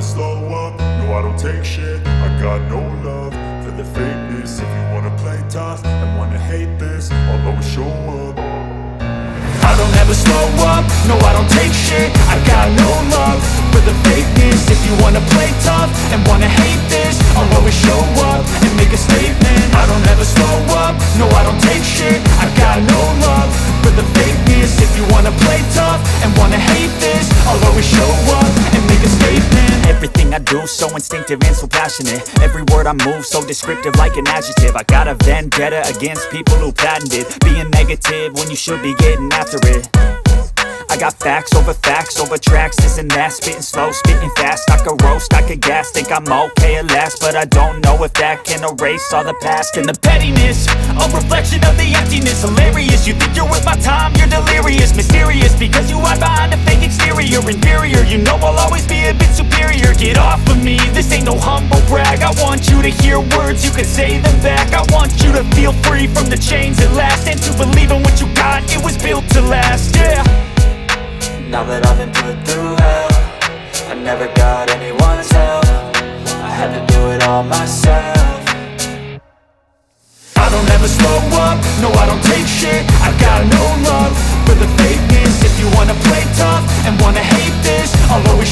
slow up, no I don't take shit. I got no love for the fakeness. If you wanna play tough and wanna hate this, I'll always show up. I don't ever slow up, no I don't take shit. I got no love for the fakeness. If you wanna play tough and wanna hate this, I'll always show up and make a statement. I don't ever slow up, no I don't take shit. I got no love for the fakeness. If you wanna play tough and wanna hate this, I'll always show up and make a statement. Everything I do so instinctive and so passionate. Every word I move so descriptive like an adjective. I got a vendetta against people who patented being negative when you should be getting after it. I got facts over tracks, this and that. Spitting slow, spitting fast, I could roast, I could gas. Think I'm okay at last, but I don't know if that can erase all the past. And the pettiness, a reflection of the emptiness. Hilarious, you think you're worth my time, you're delirious. Mysterious, because you hide behind a fake exterior. Inferior, you know I'll always be a bit superior. Get off of me, this ain't no humble brag. I want you to hear words, you can say them back. I want you to feel free from the chains at last, and to believe in what you got, it was built to last, yeah. Now that I've been put through hell, I never got anyone's help. I had to do it all myself. I don't ever slow up, no I don't take shit. I got no love for the fakeness. If you wanna play tough and wanna hate this, I'll always